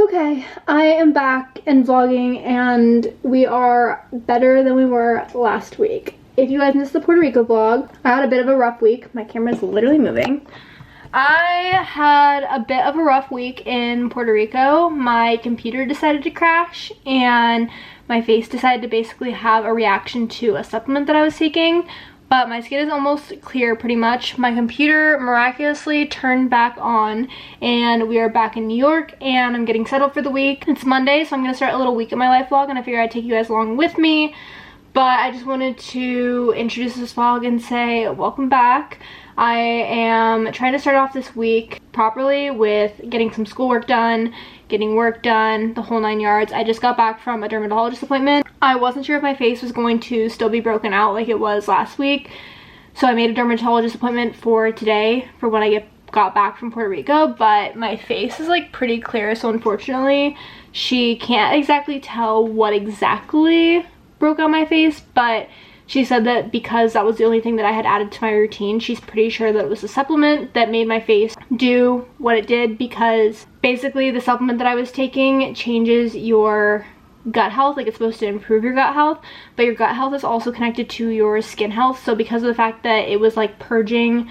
Okay, I am back and vlogging, and we are better than we were last week. If you guys missed the Puerto Rico vlog, I had a bit of a rough week. My camera's literally moving. I had a bit of a rough week in Puerto Rico. My computer decided to crash, and my face decided to basically have a reaction to a supplement that I was taking. But my skin is almost clear pretty much. My computer miraculously turned back on, and we are back in New York, and I'm getting settled for the week. It's Monday, so I'm gonna start a little week in my life vlog, and I figured I'd take you guys along with me. But I just wanted to introduce this vlog and say welcome back. I am trying to start off this week properly with getting some schoolwork done, getting work done, the whole 9 yards. I just got back from a dermatologist appointment. I wasn't sure if my face was going to still be broken out like it was last week, so I made a dermatologist appointment for today for when I got back from Puerto Rico, but my face is like pretty clear, so unfortunately she can't exactly tell what exactly broke out my face, but she said that because that was the only thing that I had added to my routine, she's pretty sure that it was a supplement that made my face do what it did, because basically the supplement that I was taking changes your gut health. Like, it's supposed to improve your gut health, but your gut health is also connected to your skin health. So because of the fact that it was like purging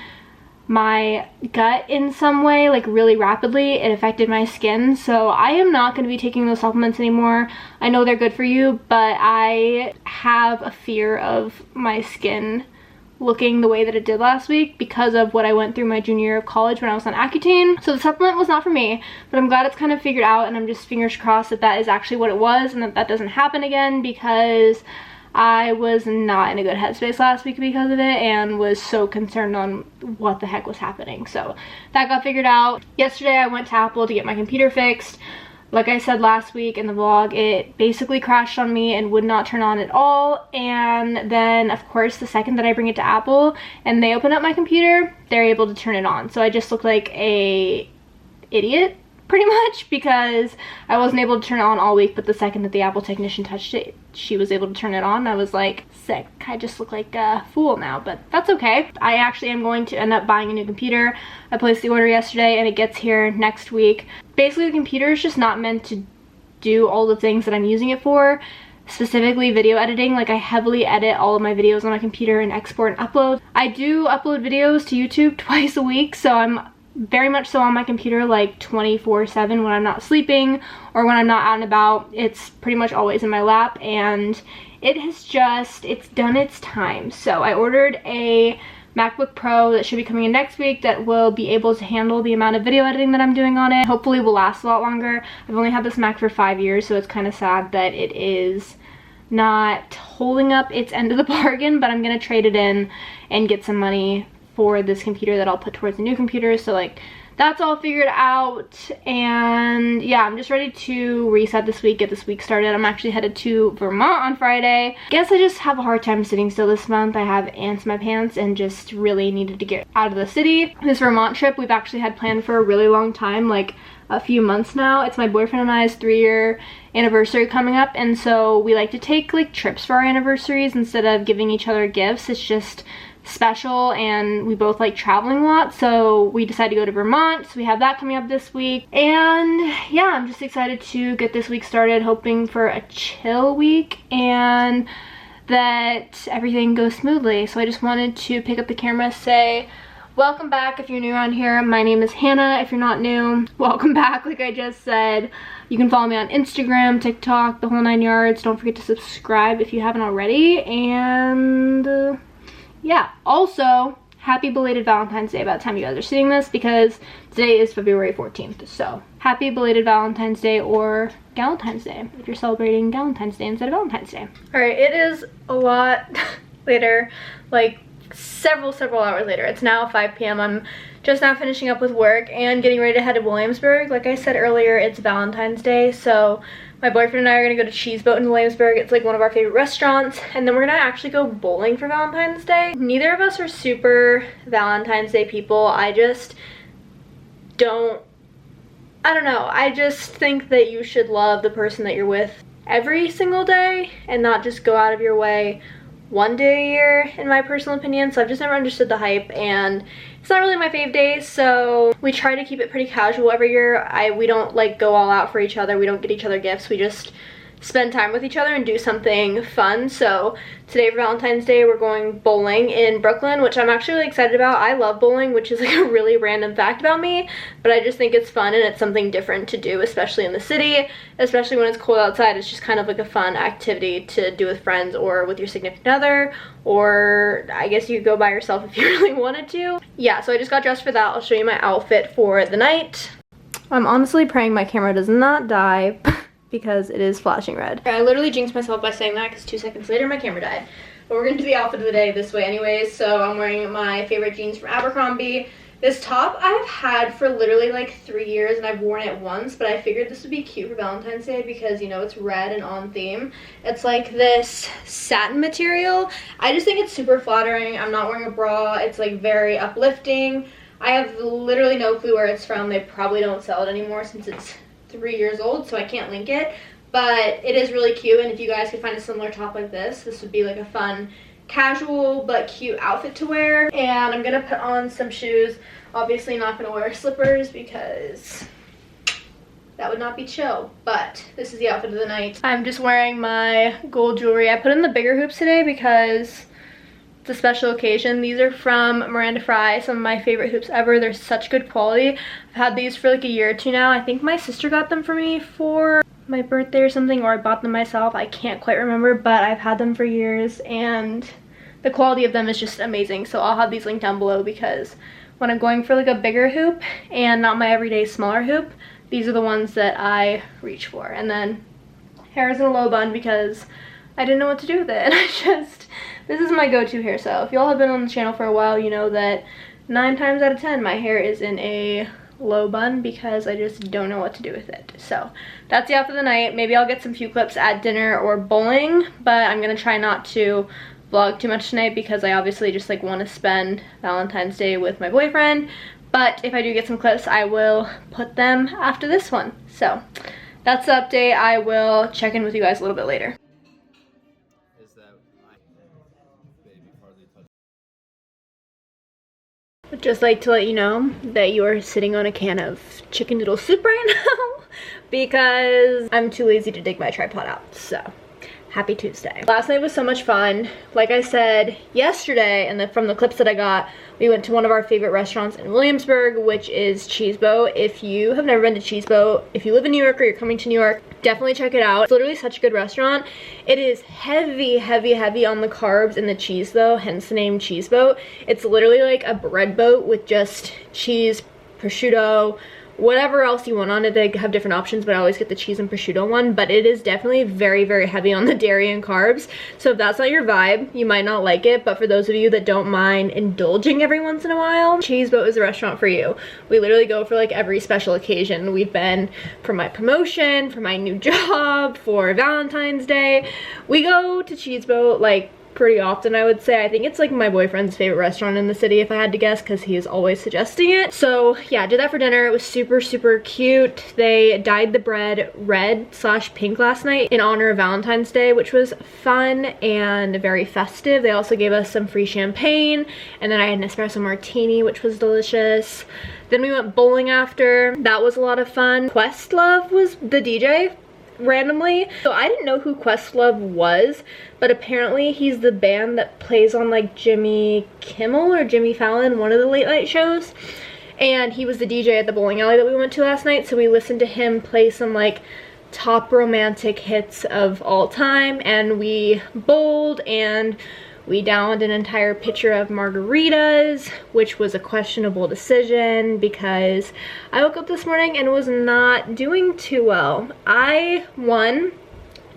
my gut in some way, like really rapidly, it affected my skin. So I am not going to be taking those supplements anymore. I know they're good for you, but I have a fear of my skin looking the way that it did last week because of what I went through my junior year of college when I was on Accutane. So the supplement was not for me, but I'm glad it's kind of figured out, and I'm just fingers crossed that that is actually what it was and that that doesn't happen again, because I was not in a good headspace last week because of it and was so concerned on what the heck was happening. So that got figured out. Yesterday I went to Apple to get my computer fixed. Like I said last week in the vlog, it basically crashed on me and would not turn on at all. And then of course the second that I bring it to Apple and they open up my computer, they're able to turn it on. So I just look like a idiot pretty much, because I wasn't able to turn it on all week, but the second that the Apple technician touched it, she was able to turn it on. I was like, sick. I just look like a fool now, but that's okay. I actually am going to end up buying a new computer. I placed the order yesterday and it gets here next week. Basically, the computer is just not meant to do all the things that I'm using it for, specifically video editing. Like, I heavily edit all of my videos on my computer and export and upload. I do upload videos to YouTube twice a week, so I'm very much so on my computer like 24/7 when I'm not sleeping or when I'm not out and about. It's pretty much always in my lap, and it's done its time. So I ordered a MacBook Pro that should be coming in next week that will be able to handle the amount of video editing that I'm doing on it. Hopefully will last a lot longer. I've only had this Mac for 5 years, so it's kind of sad that it is not holding up its end of the bargain, but I'm gonna trade it in and get some money for this computer that I'll put towards the new computer. So like, that's all figured out, and yeah, I'm just ready to reset this week, get this week started. I'm actually headed to Vermont on Friday. Guess I just have a hard time sitting still this month. I have ants in my pants and just really needed to get out of the city. This Vermont trip we've actually had planned for a really long time, like a few months now. It's my boyfriend and I's 3-year anniversary coming up, and so we like to take like trips for our anniversaries instead of giving each other gifts. It's just special, and we both like traveling a lot, so we decided to go to Vermont. So we have that coming up this week, and yeah, I'm just excited to get this week started, hoping for a chill week and that everything goes smoothly. So I just wanted to pick up the camera, say welcome back if you're new around here. My name is Hannah. If you're not new, welcome back. Like I just said, you can follow me on Instagram, TikTok, the whole 9 yards. Don't forget to subscribe if you haven't already, and yeah, also happy belated Valentine's Day by the time you guys are seeing this, because today is February 14th. So happy belated Valentine's Day, or Galentine's Day if you're celebrating Galentine's Day instead of Valentine's Day. Alright, it is a lot later, like several hours later. It's now 5 p.m. I'm just now finishing up with work and getting ready to head to Williamsburg. Like I said earlier, it's Valentine's Day, so my boyfriend and I are gonna go to Cheese Boat in Williamsburg. It's like one of our favorite restaurants, and then we're gonna actually go bowling for Valentine's Day. Neither of us are super Valentine's Day people. I just don't, I don't know. I just think that you should love the person that you're with every single day and not just go out of your way one day a year, in my personal opinion. So I've just never understood the hype, and it's not really my fave day, so we try to keep it pretty casual every year. We don't like go all out for each other. We don't get each other gifts. We just spend time with each other and do something fun. So today for Valentine's Day, we're going bowling in Brooklyn, which I'm actually really excited about. I love bowling, which is like a really random fact about me, but I just think it's fun and it's something different to do, especially in the city, especially when it's cold outside. It's just kind of like a fun activity to do with friends or with your significant other, or I guess you could go by yourself if you really wanted to. Yeah, so I just got dressed for that. I'll show you my outfit for the night. I'm honestly praying my camera does not die because it is flashing red. I literally jinxed myself by saying that because 2 seconds later my camera died. But we're gonna do the outfit of the day this way anyways. So I'm wearing my favorite jeans from Abercrombie. This top I've had for literally like 3 years and I've worn it once, but I figured this would be cute for Valentine's Day because, you know, it's red and on theme. It's like this satin material. I just think it's super flattering. I'm not wearing a bra. It's like very uplifting. I have literally no clue where it's from. They probably don't sell it anymore since it's 3 years old, so I can't link it, but it is really cute. And if you guys could find a similar top like this would be like a fun casual but cute outfit to wear. And I'm gonna put on some shoes. Obviously not gonna wear slippers because that would not be chill, but this is the outfit of the night. I'm just wearing my gold jewelry. I put in the bigger hoops today because it's a special occasion. These are from Miranda Fry, some of my favorite hoops ever. They're such good quality. I've had these for like a year or two now. I think my sister got them for me for my birthday or something, or I bought them myself. I can't quite remember, but I've had them for years and the quality of them is just amazing. So I'll have these linked down below because when I'm going for like a bigger hoop and not my everyday smaller hoop, these are the ones that I reach for. And then hair is in a low bun because I didn't know what to do with it. This is my go-to hair. So if y'all have been on the channel for a while, you know that 9 times out of 10 my hair is in a low bun because I just don't know what to do with it. So that's the outfit of the night. Maybe I'll get some few clips at dinner or bowling, but I'm gonna try not to vlog too much tonight because I obviously just like want to spend Valentine's Day with my boyfriend. But if I do get some clips, I will put them after this one. So that's the update. I will check in with you guys a little bit later. I'd just like to let you know that you are sitting on a can of chicken noodle soup right now because I'm too lazy to dig my tripod out. So happy Tuesday. Last night was so much fun. Like I said yesterday, and from the clips that I got, we went to one of our favorite restaurants in Williamsburg, which is Cheese Boat. If you have never been to Cheese Boat, if you live in New York or you're coming to New York, definitely check it out. It's literally such a good restaurant. It is heavy on the carbs and the cheese though, hence the name Cheese Boat. It's literally like a bread boat with just cheese, prosciutto, whatever else you want on it. They have different options, but I always get the cheese and prosciutto one. But it is definitely very heavy on the dairy and carbs, so if that's not your vibe, you might not like it. But for those of you that don't mind indulging every once in a while, Cheese Boat is a restaurant for you. We literally go for like every special occasion. We've been for my promotion, for my new job, for Valentine's Day. We go to Cheese Boat like pretty often, I would say. I think it's like my boyfriend's favorite restaurant in the city, if I had to guess, because he is always suggesting it. So yeah, I did that for dinner. It was super cute. They dyed the bread red/pink last night in honor of Valentine's Day, which was fun and very festive. They also gave us some free champagne, and then I had an espresso martini, which was delicious. Then we went bowling after. That was a lot of fun. Questlove was the DJ randomly. So I didn't know who Questlove was, but apparently he's the band that plays on like Jimmy Kimmel or Jimmy Fallon, one of the late night shows. And he was the DJ at the bowling alley that we went to last night, so we listened to him play some like top romantic hits of all time, and we bowled and we downed an entire pitcher of margaritas, which was a questionable decision because I woke up this morning and was not doing too well. I, one,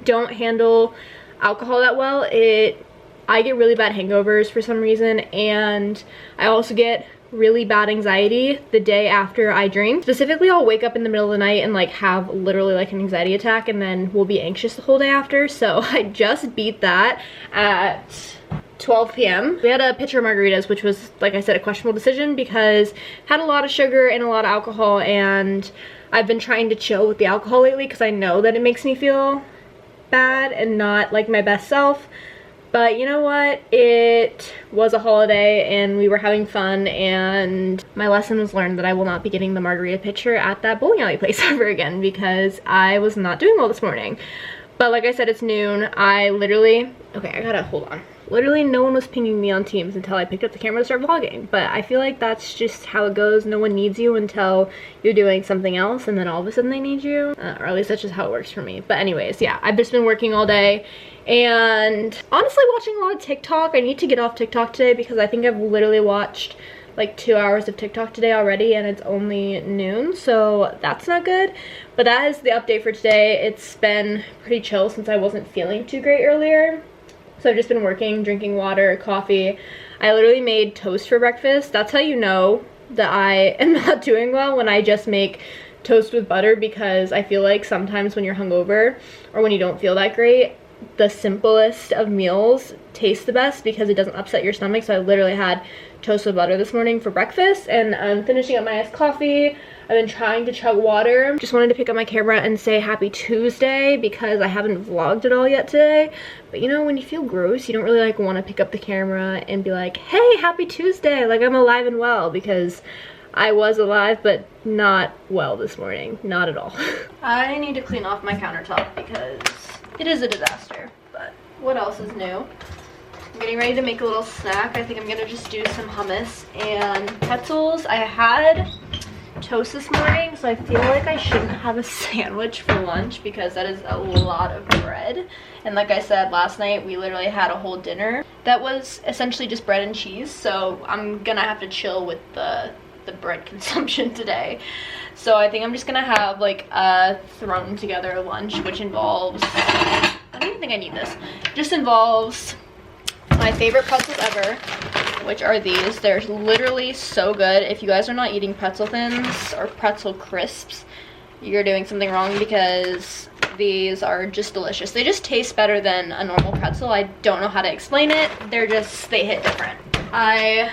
don't handle alcohol that well. I get really bad hangovers for some reason, and I also get really bad anxiety the day after I drink. Specifically, I'll wake up in the middle of the night and like have literally like an anxiety attack, and then will be anxious the whole day after. So I just beat that at 12 p.m. We had a pitcher of margaritas, which was, like I said, a questionable decision because it had a lot of sugar and a lot of alcohol, and I've been trying to chill with the alcohol lately because I know that it makes me feel bad and not like my best self. But you know what? It was a holiday and we were having fun, and my lesson was learned that I will not be getting the margarita pitcher at that bowling alley place ever again because I was not doing well this morning. But like I said, it's noon. I literally, okay, I gotta hold on. Literally no one was pinging me on Teams until I picked up the camera to start vlogging. But I feel like that's just how it goes. No one needs you until you're doing something else, and then all of a sudden they need you. Or at least that's just how it works for me. But anyways, yeah, I've just been working all day and honestly watching a lot of TikTok. I need to get off TikTok today because I think I've literally watched like 2 hours of TikTok today already, and it's only noon, so that's not good. But that is the update for today. It's been pretty chill since I wasn't feeling too great earlier. So I've just been working, drinking water, coffee. I literally made toast for breakfast. That's how you know that I am not doing well, when I just make toast with butter, because I feel like sometimes when you're hungover or when you don't feel that great, the simplest of meals taste the best because it doesn't upset your stomach. So I literally had toast with butter this morning for breakfast, and I'm finishing up my iced coffee. I've been trying to chug water. Just wanted to pick up my camera and say happy Tuesday because I haven't vlogged at all yet today. But you know, when you feel gross, you don't really like want to pick up the camera and be like, hey, happy Tuesday, like I'm alive and well, because I was alive but not well this morning, not at all. I need to clean off my countertop because it is a disaster. But what else is new? I'm getting ready to make a little snack. I think I'm gonna just do some hummus and pretzels. I had toast this morning, so I feel like I shouldn't have a sandwich for lunch because that is a lot of bread. And like I said, last night we literally had a whole dinner that was essentially just bread and cheese, so I'm gonna have to chill with the bread consumption today. So I think I'm just gonna have like a thrown together lunch, which involves, I don't even think I need this, just involves my favorite pretzels ever, which are these. They're literally so good. If you guys are not eating pretzel thins or pretzel crisps, you're doing something wrong because these are just delicious. They just taste better than a normal pretzel. I don't know how to explain it. They hit different. I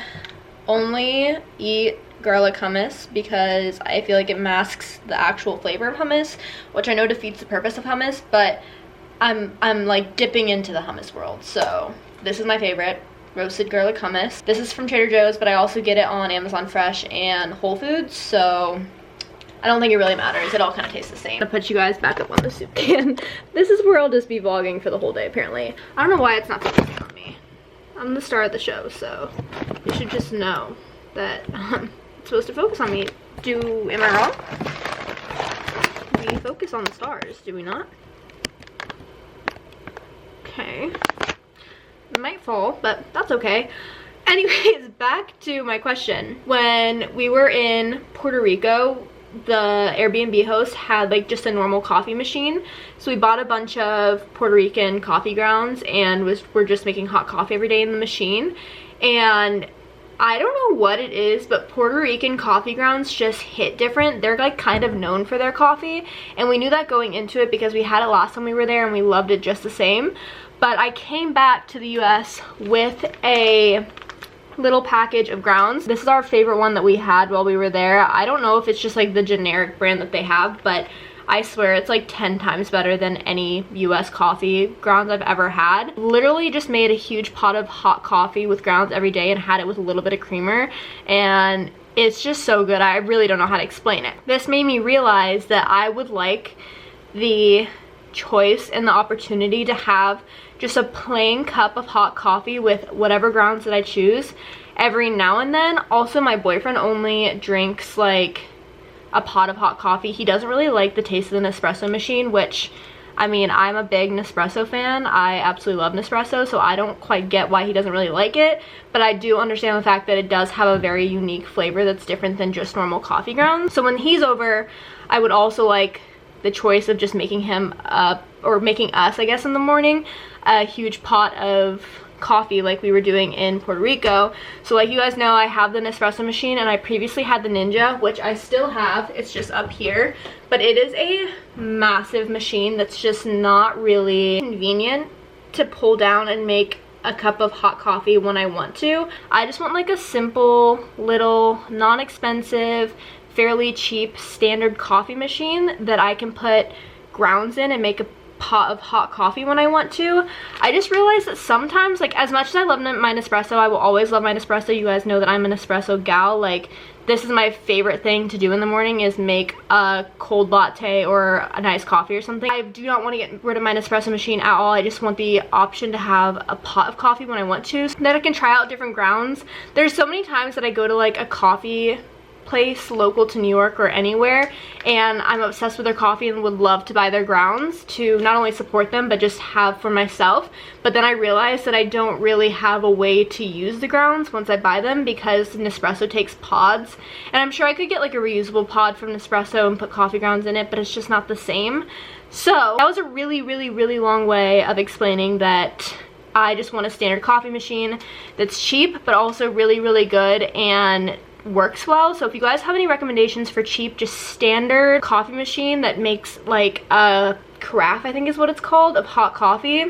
only eat garlic hummus because I feel like it masks the actual flavor of hummus, which I know defeats the purpose of hummus, but I'm like dipping into the hummus world. So this is my favorite, roasted garlic hummus. This is from Trader Joe's, but I also get it on Amazon Fresh and Whole Foods, so I don't think it really matters. It all kind of tastes the same. I'm gonna put you guys back up on the soup can. This is where I'll just be vlogging for the whole day, apparently. I don't know why it's not focusing on me. I'm the star of the show, so you should just know that it's supposed to focus on me. Am I wrong? We focus on the stars, do we not? Okay. It might fall, but that's okay. Anyways, back to my question. When we were in Puerto Rico, the Airbnb host had like just a normal coffee machine. So we bought a bunch of Puerto Rican coffee grounds and we're just making hot coffee every day in the machine. And I don't know what it is, but Puerto Rican coffee grounds just hit different. They're like kind of known for their coffee, and we knew that going into it because we had it last time we were there and we loved it just the same. But I came back to the US with a little package of grounds. This is our favorite one that we had while we were there. I don't know if it's just like the generic brand that they have, but I swear it's like 10 times better than any US coffee grounds I've ever had. Literally just made a huge pot of hot coffee with grounds every day and had it with a little bit of creamer, and it's just so good. I really don't know how to explain it. This made me realize that I would like the choice and the opportunity to have just a plain cup of hot coffee with whatever grounds that I choose every now and then. Also, my boyfriend only drinks like a pot of hot coffee. He doesn't really like the taste of the Nespresso machine, which, I mean, I'm a big Nespresso fan. I absolutely love Nespresso, so I don't quite get why he doesn't really like it, but I do understand the fact that it does have a very unique flavor that's different than just normal coffee grounds. So when he's over, I would also like the choice of just making him or making us, I guess, in the morning a huge pot of coffee like we were doing in Puerto Rico. So like you guys know, I have the Nespresso machine, and I previously had the Ninja, which I still have. It's just up here, but it is a massive machine that's just not really convenient to pull down and make a cup of hot coffee when I want to. I just want like a simple little non-expensive, fairly cheap standard coffee machine that I can put grounds in and make a pot of hot coffee when I want to. I just realized that sometimes, like, as much as I love my Nespresso, I will always love my Nespresso. You guys know that I'm an espresso gal. Like, this is my favorite thing to do in the morning, is make a cold latte or a nice coffee or something. I do not want to get rid of my Nespresso machine at all. I just want the option to have a pot of coffee when I want to, so that I can try out different grounds. There's so many times that I go to like a coffee place local to New York or anywhere, and I'm obsessed with their coffee and would love to buy their grounds to not only support them but just have for myself. But then I realized that I don't really have a way to use the grounds once I buy them, because Nespresso takes pods, and I'm sure I could get like a reusable pod from Nespresso and put coffee grounds in it, but it's just not the same. So that was a really long way of explaining that I just want a standard coffee machine that's cheap but also really good and works well. So if you guys have any recommendations for cheap, just standard coffee machine that makes like a carafe, I think is what it's called, of hot coffee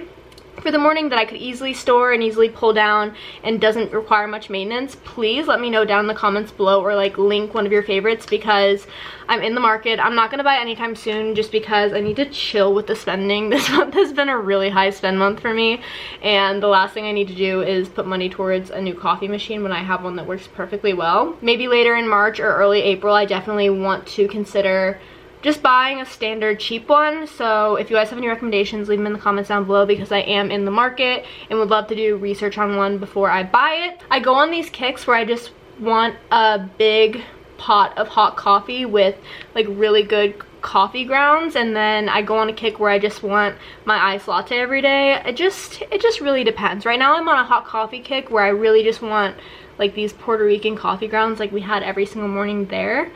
for the morning, that I could easily store and easily pull down and doesn't require much maintenance, please let me know down in the comments below, or like link one of your favorites, because I'm in the market. I'm not gonna buy anytime soon just because I need to chill with the spending. This month has been a really high spend month for me, and the last thing I need to do is put money towards a new coffee machine when I have one that works perfectly well. Maybe later in March or early April, I definitely want to consider just buying a standard cheap one. So if you guys have any recommendations, leave them in the comments down below, because I am in the market and would love to do research on one before I buy it. I go on these kicks where I just want a big pot of hot coffee with like really good coffee grounds, and then I go on a kick where I just want my iced latte every day. It just really depends. Right now I'm on a hot coffee kick where I really just want like these Puerto Rican coffee grounds like we had every single morning there.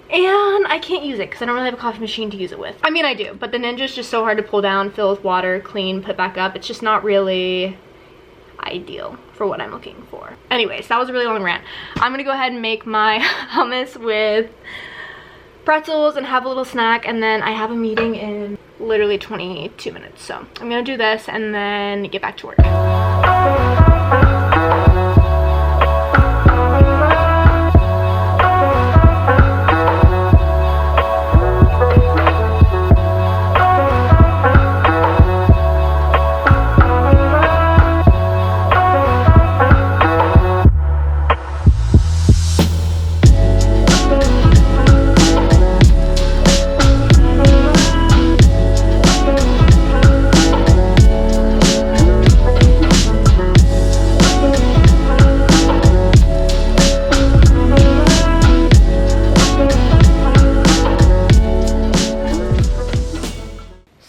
And I can't use it because I don't really have a coffee machine to use it with. I mean, I do, but the Ninja's just so hard to pull down, fill with water, clean, put back up. It's just not really ideal for what I'm looking for. Anyways, that was a really long rant. I'm gonna go ahead and make my hummus with pretzels and have a little snack, and then I have a meeting in literally 22 minutes. So I'm gonna do this and then get back to work.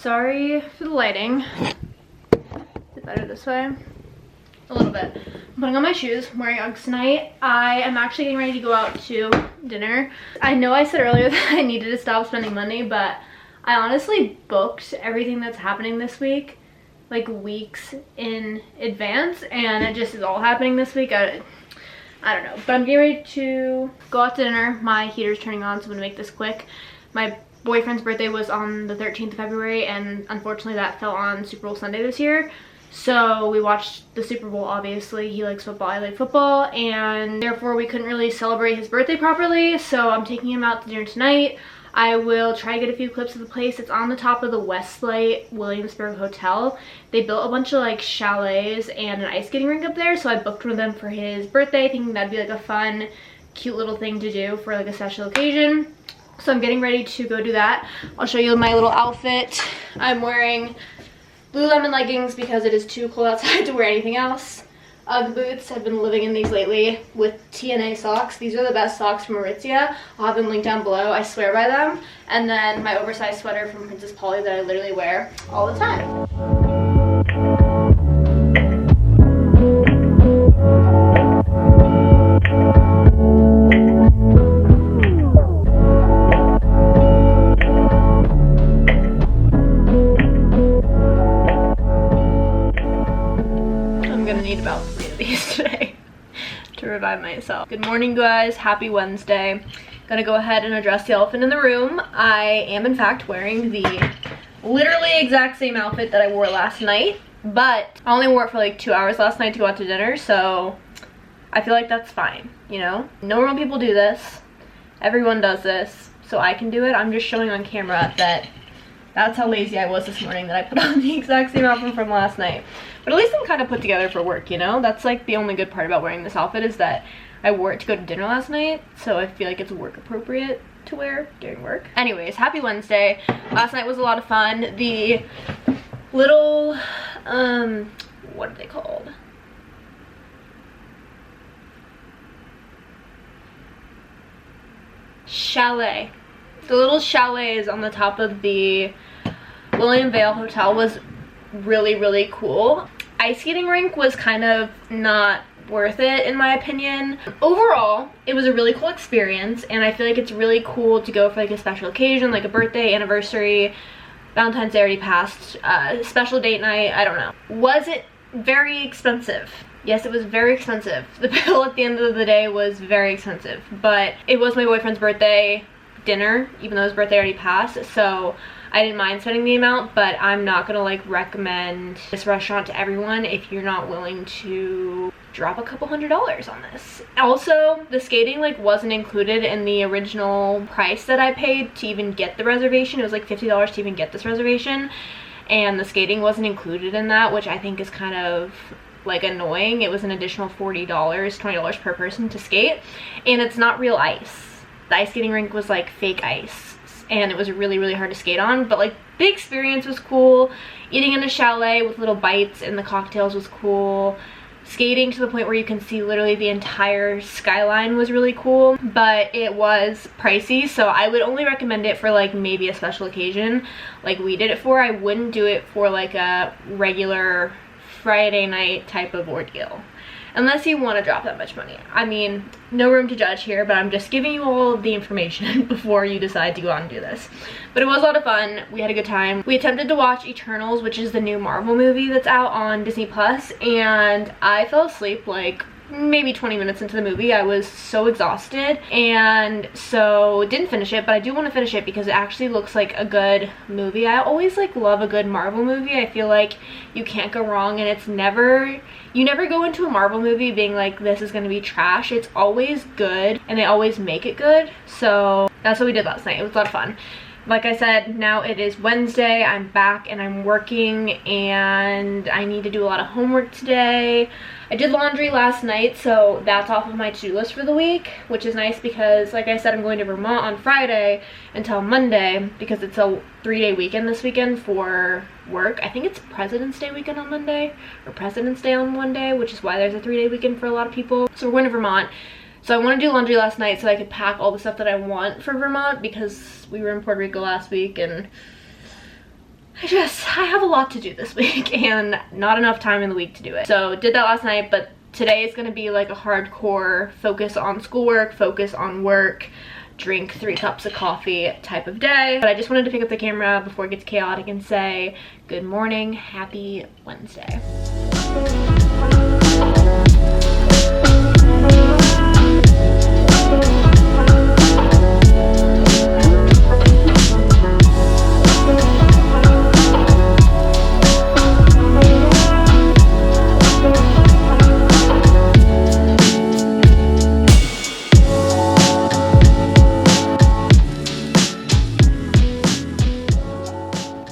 Sorry for the lighting. Is it better this way? A little bit. I'm putting on my shoes, I'm wearing Uggs tonight. I am actually getting ready to go out to dinner. I know I said earlier that I needed to stop spending money, but I honestly booked everything that's happening this week like weeks in advance, and it just is all happening this week. I don't know, but I'm getting ready to go out to dinner. My heater's turning on, so I'm gonna make this quick. My boyfriend's birthday was on the 13th of February, and unfortunately that fell on Super Bowl Sunday this year. So we watched the Super Bowl, obviously. He likes football, I like football, and therefore we couldn't really celebrate his birthday properly. So I'm taking him out to dinner tonight. I will try to get a few clips of the place. It's on the top of the Westlake Williamsburg Hotel. They built a bunch of like chalets and an ice skating rink up there, so I booked one of them for his birthday, thinking that'd be like a fun, cute little thing to do for like a special occasion. So I'm getting ready to go do that. I'll show you my little outfit. I'm wearing Lululemon leggings because it is too cold outside to wear anything else. Ugg boots. I've been living in these lately with TNA socks. These are the best socks from Aritzia. I'll have them linked down below. I swear by them. And then my oversized sweater from Princess Polly that I literally wear all the time. About 3 of these today to revive myself. Good morning, guys. Happy Wednesday. Gonna go ahead and address the elephant in the room. I am in fact wearing the literally exact same outfit that I wore last night, but I only wore it for like 2 hours last night to go out to dinner, so I feel like that's fine, you know? Normal people do this. Everyone does this, so I can do it. I'm just showing on camera that That's how lazy I was this morning, that I put on the exact same outfit from last night. But at least I'm kind of put together for work, you know? That's like the only good part about wearing this outfit, is that I wore it to go to dinner last night, so I feel like it's work appropriate to wear during work. Anyways, happy Wednesday. Last night was a lot of fun. The little, what are they called? Chalet. The little chalets on the top of the William Vale Hotel was really, really cool. Ice skating rink was kind of not worth it in my opinion. Overall, it was a really cool experience, and I feel like it's really cool to go for like a special occasion, like a birthday, anniversary, Valentine's Day already passed, special date night, I don't know. Was it very expensive? Yes, it was very expensive. The bill at the end of the day was very expensive, but it was my boyfriend's birthday dinner, even though his birthday already passed, so I didn't mind spending the amount. But I'm not gonna like recommend this restaurant to everyone if you're not willing to drop a couple $100s on this. Also, the skating like wasn't included in the original price that I paid to even get the reservation. It was like $50 to even get this reservation, and the skating wasn't included in that, which I think is kind of like annoying. It was an additional $40, $20 per person to skate, and it's not real ice. The ice skating rink was like fake ice, and it was really, really hard to skate on, but like the experience was cool. Eating in a chalet with little bites and the cocktails was cool. Skating to the point where you can see literally the entire skyline was really cool, but it was pricey, so I would only recommend it for like maybe a special occasion like we did it for. I wouldn't do it for like a regular Friday night type of ordeal, unless you want to drop that much money. I mean, no room to judge here, but I'm just giving you all of the information before you decide to go out and do this. But it was a lot of fun. We had a good time. We attempted to watch Eternals, which is the new Marvel movie that's out on Disney Plus, and I fell asleep like maybe 20 minutes into the movie. I was so exhausted, and so didn't finish it, but I do want to finish it because it actually looks like a good movie. I always like love a good Marvel movie. I feel like you can't go wrong, and it's never, you never go into a Marvel movie being like, this is going to be trash. It's always good, and they always make it good. So that's what we did last night. It was a lot of fun. Like I said, now it is Wednesday. I'm back and I'm working, and I need to do a lot of homework today. I did laundry last night, so that's off of my to-do list for the week, which is nice because, like I said, I'm going to Vermont on Friday until Monday because it's a 3-day weekend this weekend for work. I think it's President's Day weekend on Monday, or President's Day on Monday, which is why there's a 3-day weekend for a lot of people. So we're going to Vermont. So I want to do laundry last night so I could pack all the stuff that I want for Vermont, because we were in Puerto Rico last week and I have a lot to do this week and not enough time in the week to do it. So did that last night, but today is going to be like a hardcore focus on schoolwork, focus on work, drink 3 cups of coffee type of day. But I just wanted to pick up the camera before it gets chaotic and say good morning, happy Wednesday.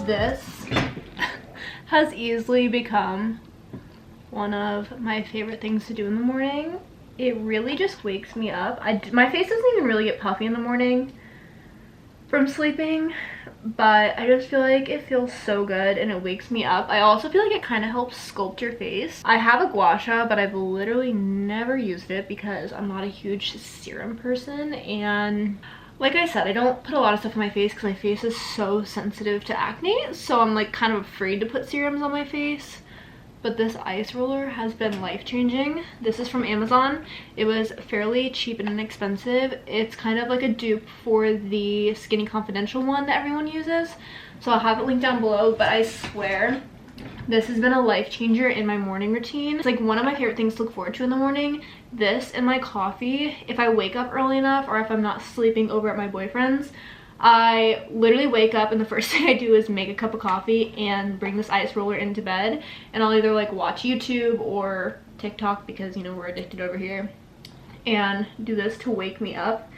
This has easily become one of my favorite things to do in the morning. It really just wakes me up. My face doesn't even really get puffy in the morning from sleeping, but I just feel like it feels so good and it wakes me up. I also feel like it kind of helps sculpt your face. I have a gua sha, but I've literally never used it because I'm not a huge serum person, and like I said, I don't put a lot of stuff on my face because my face is so sensitive to acne, so I'm like kind of afraid to put serums on my face. But this ice roller has been life-changing. This is from Amazon. It was fairly cheap and inexpensive. It's kind of like a dupe for the Skinny Confidential one that everyone uses, so I'll have it linked down below. But I swear, this has been a life changer in my morning routine. It's like one of my favorite things to look forward to in the morning. This and my coffee. If I wake up early enough, or if I'm not sleeping over at my boyfriend's, I literally wake up and the first thing I do is make a cup of coffee and bring this ice roller into bed, and I'll either like watch YouTube or TikTok, because you know we're addicted over here, and do this to wake me up.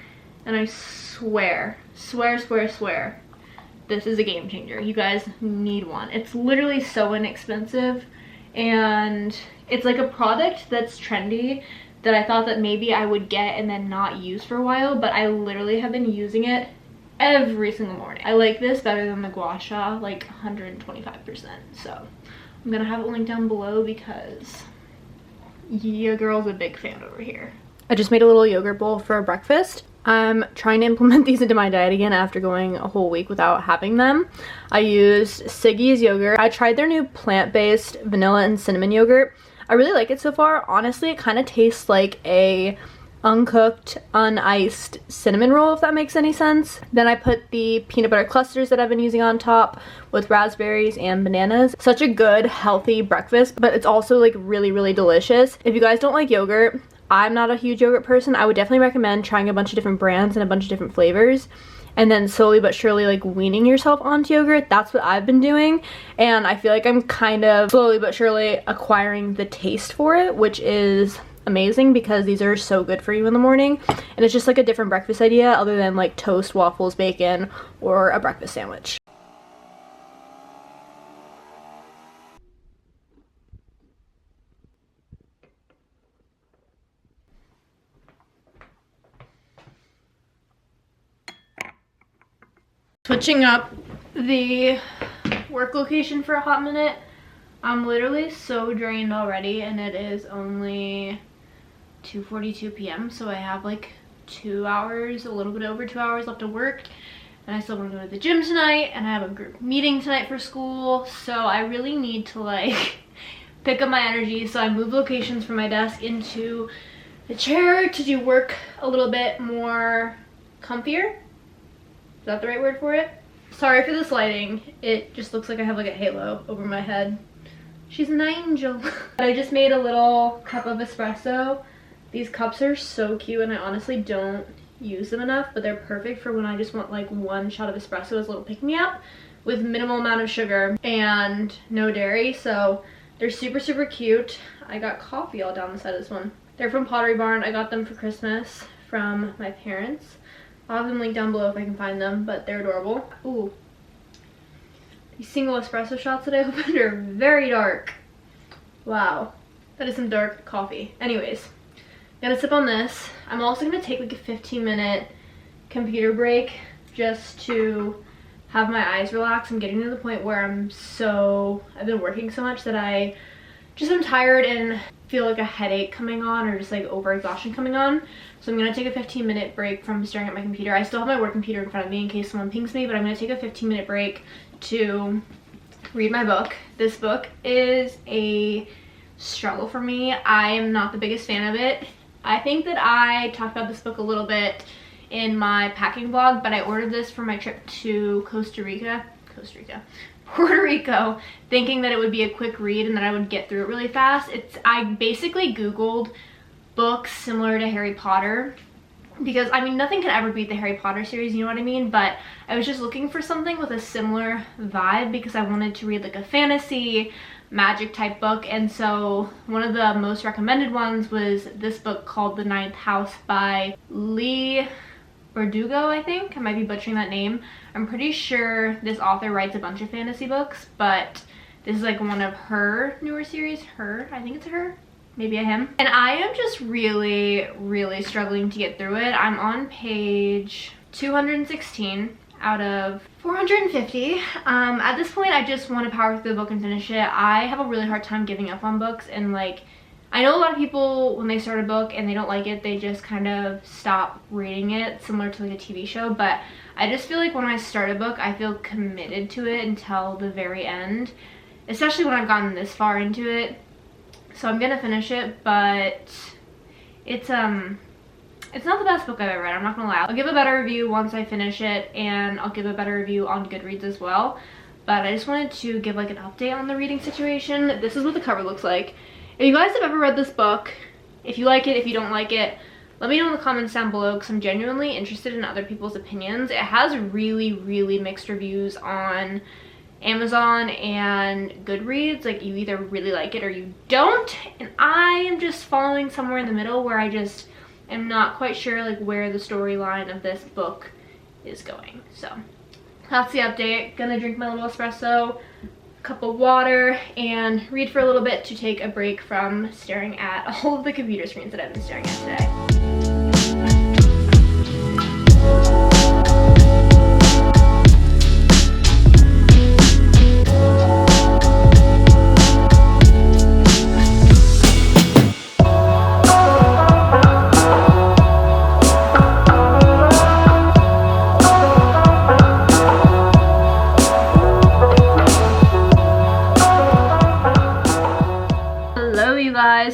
And I swear, this is a game changer. You guys need one. It's literally so inexpensive, and it's like a product that's trendy that I thought that maybe I would get and then not use for a while, but I literally have been using it every single morning. I like this better than the gua sha, like 125%. So I'm gonna have it linked down below because your girl's a big fan over here. I just made a little yogurt bowl for breakfast. I'm trying to implement these into my diet again after going a whole week without having them. I used Siggy's yogurt. I tried their new plant-based vanilla and cinnamon yogurt. I really like it so far. Honestly, it kind of tastes like a uncooked, uniced cinnamon roll, if that makes any sense. Then I put the peanut butter clusters that I've been using on top with raspberries and bananas. Such a good, healthy breakfast, but it's also like really, really delicious. If you guys don't like yogurt, I'm not a huge yogurt person. I would definitely recommend trying a bunch of different brands and a bunch of different flavors, and then slowly but surely like weaning yourself onto yogurt. That's what I've been doing, and I feel like I'm kind of slowly but surely acquiring the taste for it, which is amazing because these are so good for you in the morning, and it's just like a different breakfast idea other than like toast, waffles, bacon, or a breakfast sandwich. Switching up the work location for a hot minute. I'm literally so drained already, and it is only 2:42 p.m. so I have like 2 hours, a little bit over 2 hours left of work, and I still want to go to the gym tonight, and I have a group meeting tonight for school, so I really need to like pick up my energy. So I moved locations from my desk into the chair to do work a little bit more comfier. Is that the right word for it? Sorry for this lighting. It just looks like I have like a halo over my head. She's an angel. I just made a little cup of espresso. These cups are so cute, and I honestly don't use them enough, but they're perfect for when I just want like one shot of espresso as a little pick-me-up with minimal amount of sugar and no dairy. So they're super, super cute. I got coffee all down the side of this one. They're from Pottery Barn. I got them for Christmas from my parents. I'll have them linked down below if I can find them, but they're adorable. Ooh. These single espresso shots that I opened are very dark. Wow. That is some dark coffee. Anyways, gonna sip on this. I'm also gonna take like a 15-minute computer break just to have my eyes relax. I'm getting to the point where I've been working so much that I just am tired and feel like a headache coming on, or just like overexhaustion coming on. So I'm gonna take a 15-minute break from staring at my computer. I still have my work computer in front of me in case someone pings me, but I'm gonna take a 15-minute break to read my book. This book is a struggle for me. I am not the biggest fan of it. I think that I talked about this book a little bit in my packing vlog, but I ordered this for my trip to Puerto Rico, thinking that it would be a quick read and that I would get through it really fast. I basically Googled books similar to Harry Potter, because I mean nothing can ever beat the Harry Potter series, you know what I mean, but I was just looking for something with a similar vibe because I wanted to read like a fantasy magic type book. And so one of the most recommended ones was this book called The Ninth House by Lee Verdugo, I think. I might be butchering that name. I'm pretty sure this author writes a bunch of fantasy books, but this is like one of her newer series. I think it's her, maybe a him. And I am just really, really struggling to get through it. I'm on page 216 out of 450. At this point, I just want to power through the book and finish it. I have a really hard time giving up on books, and like, I know a lot of people, when they start a book and they don't like it, they just kind of stop reading it, similar to like a TV show. But I just feel like when I start a book, I feel committed to it until the very end, especially when I've gotten this far into it. So I'm gonna finish it, but it's not the best book I've ever read, I'm not gonna lie. I'll give a better review once I finish it, and I'll give a better review on Goodreads as well. But I just wanted to give like an update on the reading situation. This is what the cover looks like. If you guys have ever read this book, if you like it, if you don't like it, let me know in the comments down below, because I'm genuinely interested in other people's opinions. It has really, really mixed reviews on Amazon and Goodreads. Like, you either really like it or you don't, and I am just following somewhere in the middle where I just am not quite sure like where the storyline of this book is going. So that's the update. Gonna drink my little espresso, cup of water, and read for a little bit to take a break from staring at all of the computer screens that I've been staring at today.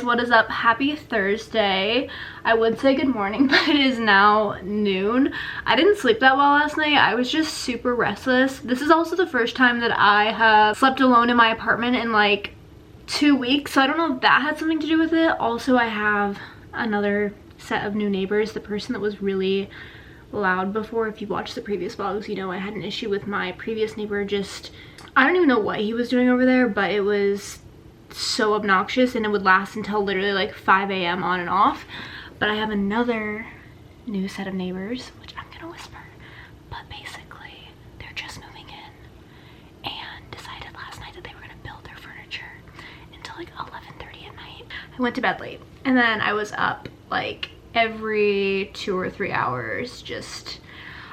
What is up? Happy Thursday. I would say good morning, but it is now noon. I didn't sleep that well last night. I was just super restless. This is also the first time that I have slept alone in my apartment in like 2 weeks, so I don't know if that had something to do with it. Also, I have another set of new neighbors. The person that was really loud before, if you watched the previous vlogs, you know I had an issue with my previous neighbor. Just, I don't even know what he was doing over there, but it was so obnoxious and it would last until literally like 5 a.m. on and off. But I have another new set of neighbors, which I'm gonna whisper, but basically they're just moving in and decided last night that they were gonna build their furniture until like 11:30 at night. I went to bed late and then I was up like every 2 or 3 hours. Just,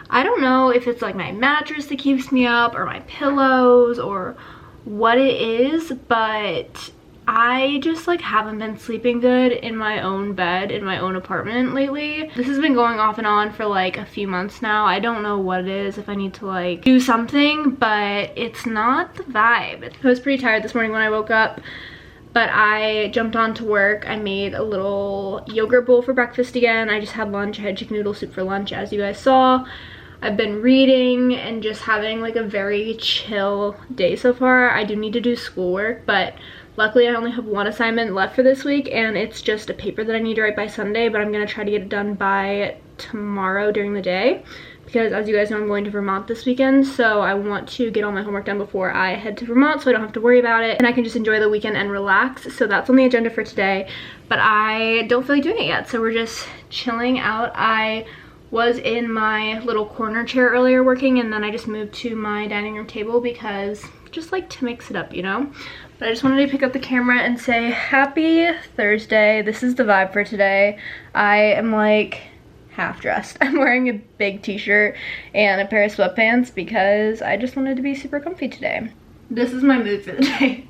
I don't know if it's like my mattress that keeps me up or my pillows or what it is, but I just like haven't been sleeping good in my own bed in my own apartment lately. This has been going off and on for like a few months now. I don't know what it is, if I need to like do something, but it's not the vibe. I was pretty tired this morning when I woke up, but I jumped on to work. I made a little yogurt bowl for breakfast again. I just had lunch. I had chicken noodle soup for lunch, as you guys saw. I've been reading and just having like a very chill day so far. I do need to do schoolwork, but luckily I only have one assignment left for this week and it's just a paper that I need to write by Sunday, but I'm gonna try to get it done by tomorrow during the day because, as you guys know, I'm going to Vermont this weekend, so I want to get all my homework done before I head to Vermont so I don't have to worry about it and I can just enjoy the weekend and relax. So that's on the agenda for today, but I don't feel like doing it yet, so we're just chilling out. I was in my little corner chair earlier working, and then I just moved to my dining room table because just like to mix it up, you know. But I just wanted to pick up the camera and say happy Thursday. This is the vibe for today. I am like half dressed. I'm wearing a big t-shirt and a pair of sweatpants because I just wanted to be super comfy today. This is my mood for the day.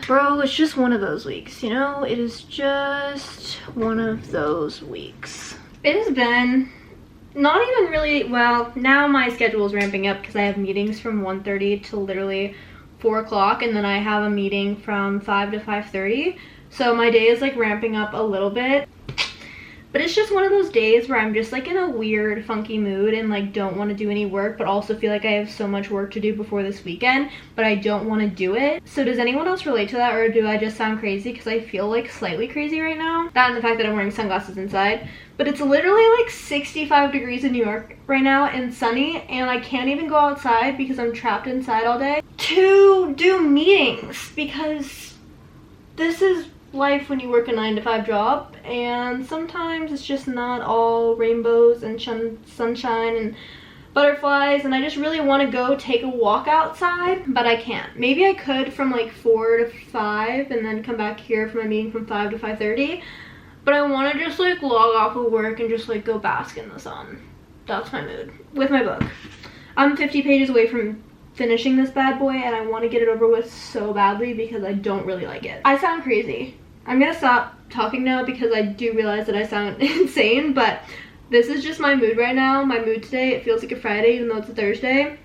Bro, it's just one of those weeks, you know? It is just one of those weeks. It has been not even really, well, now my schedule is ramping up because I have meetings from 1:30 to literally 4 o'clock, and then I have a meeting from 5 to 5:30. So my day is like ramping up a little bit. But it's just one of those days where I'm just like in a weird, funky mood and like don't want to do any work, but also feel like I have so much work to do before this weekend, but I don't want to do it. So does anyone else relate to that, or do I just sound crazy? Because I feel like slightly crazy right now. That and the fact that I'm wearing sunglasses inside. But it's literally like 65 degrees in New York right now and sunny, and I can't even go outside because I'm trapped inside all day to do meetings, because this is life when you work a 9-to-5 job, and sometimes it's just not all rainbows and sunshine and butterflies, and I just really want to go take a walk outside, but I can't. Maybe I could from like 4 to 5 and then come back here for my meeting from 5 to 5:30, but I want to just like log off of work and just like go bask in the sun. That's my mood with my book. I'm 50 pages away from finishing this bad boy and I want to get it over with so badly because I don't really like it. I sound crazy. I'm gonna stop talking now because I do realize that I sound insane, but this is just my mood right now. My mood today, it feels like a Friday even though it's a Thursday,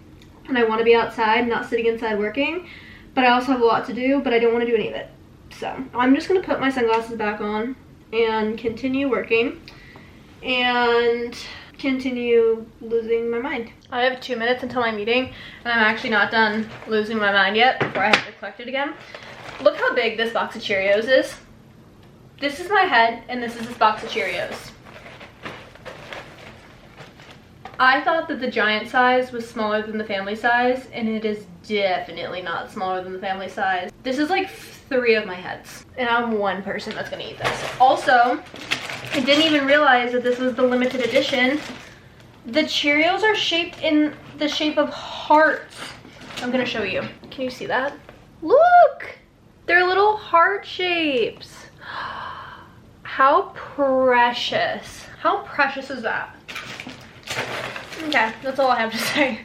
and I want to be outside, not sitting inside working, but I also have a lot to do, but I don't want to do any of it. So I'm just gonna put my sunglasses back on and continue working and continue losing my mind. I have 2 minutes until my meeting and I'm actually not done losing my mind yet before I have to collect it again. Look how big this box of Cheerios is. This is my head and this is this box of Cheerios. I thought that the giant size was smaller than the family size, and it is definitely not smaller than the family size. This is like 3 of my heads, and I'm one person that's gonna eat this. Also, I didn't even realize that this was the limited edition The Cheerios are shaped in the shape of hearts. I'm gonna show you. Can you see that? Look! They're little heart shapes. How precious. How precious is that? Okay, that's all I have to say.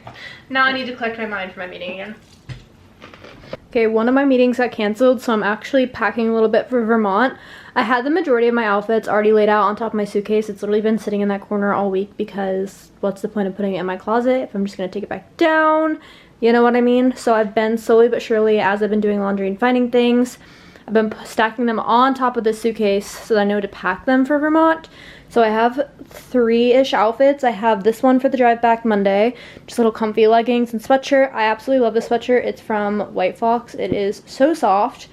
Now I need to collect my mind for my meeting again. Okay, one of my meetings got canceled, so I'm actually packing a little bit for Vermont. I had the majority of my outfits already laid out on top of my suitcase. It's literally been sitting in that corner all week because what's the point of putting it in my closet if I'm just gonna take it back down? You know what I mean? So I've been slowly but surely, as I've been doing laundry and finding things, I've been stacking them on top of the suitcase so that I know to pack them for Vermont. So I have 3-ish outfits. I have this one for the drive back Monday, just little comfy leggings and sweatshirt. I absolutely love this sweatshirt. It's from White Fox. It is so soft.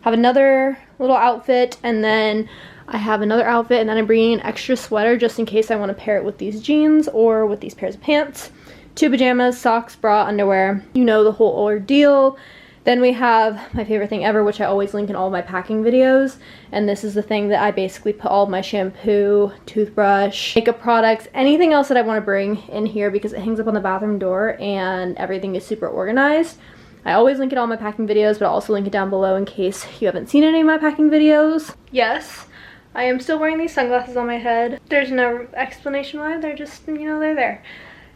Have another little outfit, and then I have another outfit, and then I'm bringing an extra sweater just in case I want to pair it with these jeans or with these pairs of pants. 2 pajamas, socks, bra, underwear. You know the whole ordeal. Then we have my favorite thing ever, which I always link in all of my packing videos. And this is the thing that I basically put all of my shampoo, toothbrush, makeup products, anything else that I want to bring in here because it hangs up on the bathroom door and everything is super organized. I always link it in all my packing videos, but I'll also link it down below in case you haven't seen any of my packing videos. Yes, I am still wearing these sunglasses on my head. There's no explanation why, they're just, you know, they're there.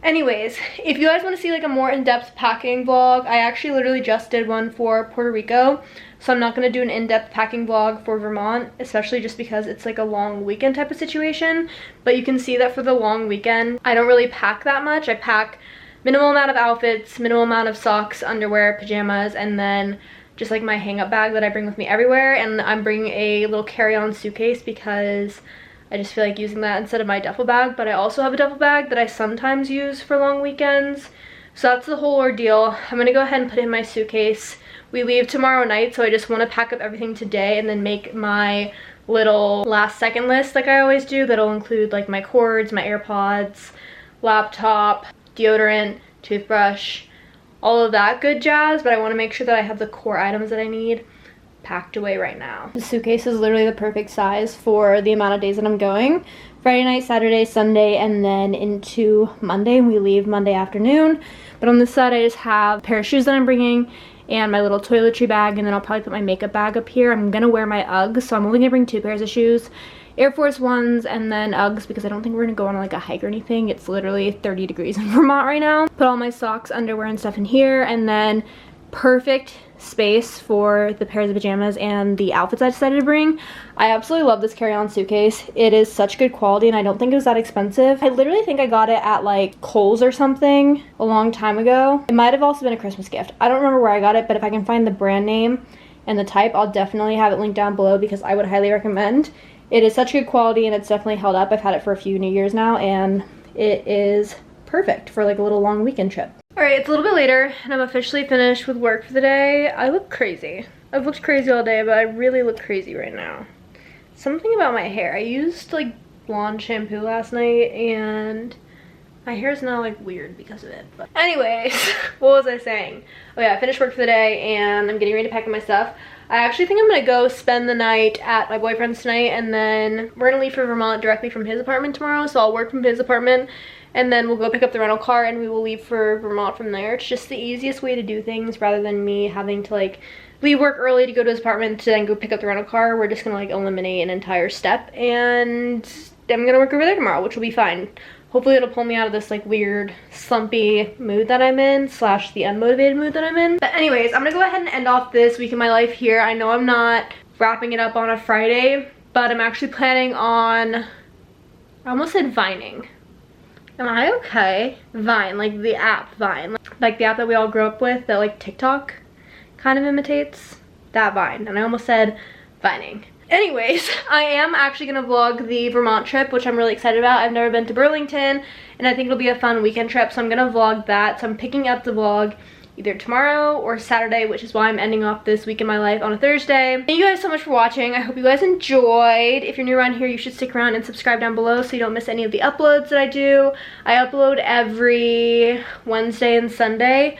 Anyways, if you guys want to see like a more in-depth packing vlog, I actually literally just did one for Puerto Rico, so I'm not going to do an in-depth packing vlog for Vermont, especially just because it's like a long weekend type of situation. But you can see that for the long weekend, I don't really pack that much. I pack minimal amount of outfits, minimal amount of socks, underwear, pajamas, and then just like my hang-up bag that I bring with me everywhere. And I'm bringing a little carry-on suitcase because I just feel like using that instead of my duffel bag. But I also have a duffel bag that I sometimes use for long weekends. So that's the whole ordeal. I'm gonna go ahead and put it in my suitcase. We leave tomorrow night, so I just want to pack up everything today and then make my little last second list like I always do. That'll include like my cords, my AirPods, laptop, deodorant, toothbrush, all of that good jazz. But I want to make sure that I have the core items that I need packed away right now. The suitcase is literally the perfect size for the amount of days that I'm going. Friday night, Saturday, Sunday, and then into Monday, and we leave Monday afternoon. But on this side I just have a pair of shoes that I'm bringing and my little toiletry bag, and then I'll probably put my makeup bag up here. I'm gonna wear my Uggs, so I'm only gonna bring 2 pairs of shoes, Air Force Ones and then Uggs, because I don't think we're gonna go on like a hike or anything. It's literally 30 degrees in Vermont right now. Put all my socks, underwear, and stuff in here, and then perfect space for the pairs of pajamas and the outfits I decided to bring. I absolutely love this carry-on suitcase. It is such good quality, and I don't think it was that expensive. I literally think I got it at like Kohl's or something a long time ago. It might have also been a Christmas gift. I don't remember where I got it, but if I can find the brand name and the type, I'll definitely have it linked down below because I would highly recommend. It is such good quality and it's definitely held up. I've had it for a few New Years now, and it is perfect for like a little long weekend trip. Alright, it's a little bit later and I'm officially finished with work for the day. I look crazy. I've looked crazy all day, but I really look crazy right now. Something about my hair. I used like blonde shampoo last night and my hair is now like weird because of it. But anyways, what was I saying? Oh yeah, I finished work for the day and I'm getting ready to pack up my stuff. I actually think I'm gonna go spend the night at my boyfriend's tonight, and then we're gonna leave for Vermont directly from his apartment tomorrow, so I'll work from his apartment and then we'll go pick up the rental car and we will leave for Vermont from there. It's just the easiest way to do things rather than me having to like leave work early to go to his apartment to then go pick up the rental car. We're just gonna like eliminate an entire step, and I'm gonna work over there tomorrow, which will be fine. Hopefully it'll pull me out of this like weird slumpy mood that I'm in, slash the unmotivated mood that I'm in. But anyways, I'm gonna go ahead and end off this week in my life here. I know I'm not wrapping it up on a Friday, but I'm actually planning on, I almost said vining. Am I okay? Vine, like the app Vine. Like the app that we all grew up with that like TikTok kind of imitates. That Vine. And I almost said vining. Anyways, I am actually going to vlog the Vermont trip, which I'm really excited about. I've never been to Burlington, and I think it'll be a fun weekend trip, so I'm going to vlog that. So I'm picking up the vlog either tomorrow or Saturday, which is why I'm ending off this week in my life on a Thursday. Thank you guys so much for watching. I hope you guys enjoyed. If you're new around here, you should stick around and subscribe down below so you don't miss any of the uploads that I do. I upload every Wednesday and Sunday,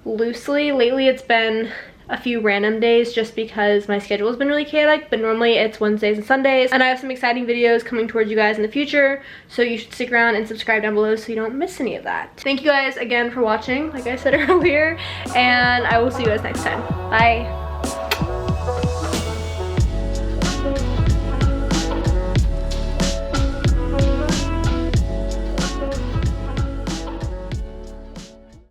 loosely. Lately it's been a few random days just because my schedule has been really chaotic, but normally it's Wednesdays and Sundays. And I have some exciting videos coming towards you guys in the future, so you should stick around and subscribe down below so you don't miss any of that. Thank you guys again for watching, like I said earlier, and I will see you guys next time. Bye.